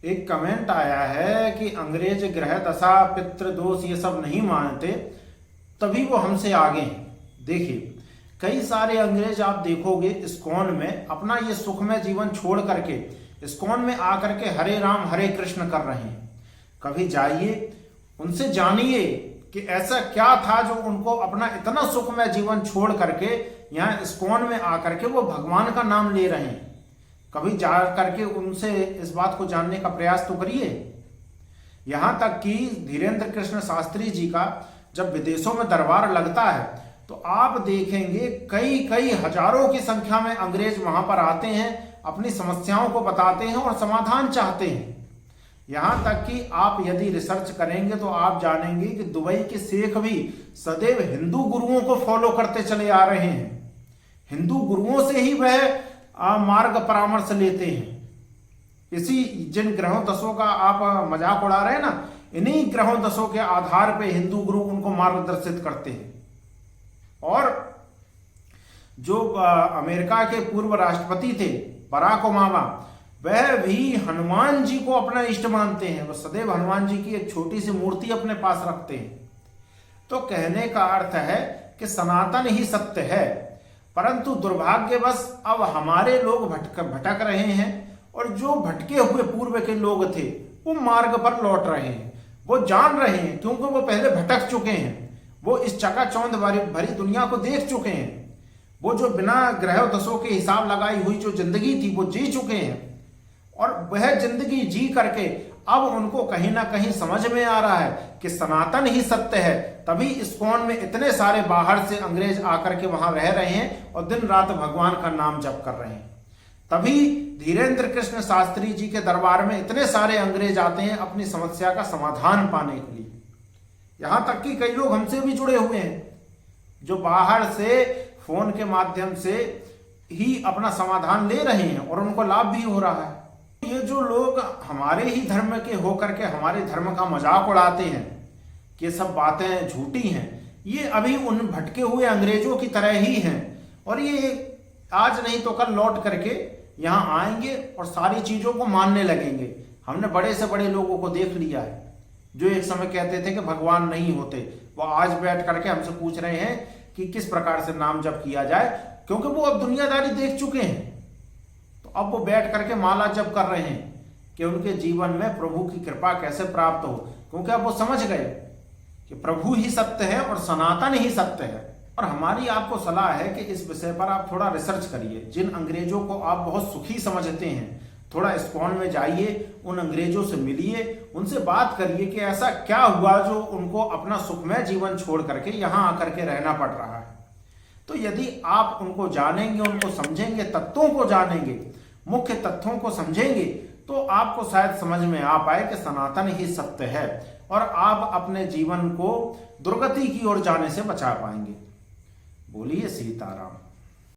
एक कमेंट आया है कि अंग्रेज ग्रह दशा पितृदोष ये सब नहीं मानते, तभी वो हमसे आगे हैं। देखिए, कई सारे अंग्रेज आप देखोगे इस्कॉन में अपना ये सुखमय जीवन छोड़ करके इस्कॉन में आकर के हरे राम हरे कृष्ण कर रहे हैं। कभी जाइए, उनसे जानिए कि ऐसा क्या था जो उनको अपना इतना सुखमय जीवन छोड़ करके यहाँ इस्कॉन में आकर के वो भगवान का नाम ले रहे हैं। कभी जा करके उनसे इस बात को जानने का प्रयास तो करिए। यहाँ तक कि धीरेन्द्र कृष्ण शास्त्री जी का जब विदेशों में दरबार लगता है तो आप देखेंगे कई कई हजारों की संख्या में अंग्रेज वहां पर आते हैं, अपनी समस्याओं को बताते हैं और समाधान चाहते हैं। यहाँ तक कि आप यदि रिसर्च करेंगे तो आप जानेंगे कि दुबई के शेख भी सदैव हिंदू गुरुओं को फॉलो करते चले आ रहे हैं। हिंदू गुरुओं से ही वह मार्ग परामर्श लेते हैं। इसी जिन ग्रहों दशों का आप मजाक उड़ा रहे हैं ना, इन्हीं ग्रहों दशों के आधार पे हिंदू गुरु उनको मार्गदर्शित करते हैं। और जो अमेरिका के पूर्व राष्ट्रपति थे बराक ओबामा, वह भी हनुमान जी को अपना इष्ट मानते हैं। वह सदैव हनुमान जी की एक छोटी सी मूर्ति अपने पास रखते हैं। तो कहने का अर्थ है कि सनातन ही सत्य है, परंतु दुर्भाग्यवश अब हमारे लोग भटक रहे हैं और जो भटके हुए पूर्व के लोग थे वो मार्ग पर लौट रहे हैं। वो जान रहे हैं क्योंकि वो पहले भटक चुके हैं। वो इस चकाचौंध भरी दुनिया को देख चुके हैं। वो जो बिना ग्रह दशों के हिसाब लगाई हुई जो जिंदगी थी वो जी चुके हैं, और वह जिंदगी जी करके अब उनको कहीं ना कहीं समझ में आ रहा है कि सनातन ही सत्य है। तभी इस्कॉन में इतने सारे बाहर से अंग्रेज आकर के वहां रह रहे हैं और दिन रात भगवान का नाम जप कर रहे हैं। तभी धीरेन्द्र कृष्ण शास्त्री जी के दरबार में इतने सारे अंग्रेज आते हैं अपनी समस्या का समाधान पाने के लिए। यहां तक कि कई लोग हमसे भी जुड़े हुए हैं जो बाहर से फोन के माध्यम से ही अपना समाधान ले रहे हैं और उनको लाभ भी हो रहा है। ये जो लोग हमारे ही धर्म के होकर के हमारे धर्म का मजाक उड़ाते हैं कि ये सब बातें झूठी हैं, ये अभी उन भटके हुए अंग्रेजों की तरह ही हैं। और ये आज नहीं तो कल लौट करके यहाँ आएंगे और सारी चीजों को मानने लगेंगे। हमने बड़े से बड़े लोगों को देख लिया है जो एक समय कहते थे कि भगवान नहीं होते, वो आज बैठ करके हमसे पूछ रहे हैं कि किस प्रकार से नाम जप किया जाए, क्योंकि वो अब दुनियादारी देख चुके हैं। तो अब वो बैठ करके माला जप कर रहे हैं कि उनके जीवन में प्रभु की कृपा कैसे प्राप्त हो, क्योंकि अब वो समझ गए कि प्रभु ही सत्य है और सनातन ही सत्य है। और हमारी आपको सलाह है कि इस विषय पर आप थोड़ा रिसर्च करिए। जिन अंग्रेजों को आप बहुत सुखी समझते हैं, थोड़ा इस्कॉन में जाइए, उन अंग्रेजों से मिलिए, उनसे बात करिए कि ऐसा क्या हुआ जो उनको अपना सुखमय जीवन छोड़ करके यहाँ आकर के रहना पड़ रहा है। तो यदि आप उनको जानेंगे, उनको समझेंगे, तत्वों को जानेंगे, मुख्य तथ्यों को समझेंगे, तो आपको शायद समझ में आ पाए कि सनातन ही सत्य है और आप अपने जीवन को दुर्गति की ओर जाने से बचा पाएंगे। बोलिए सीताराम।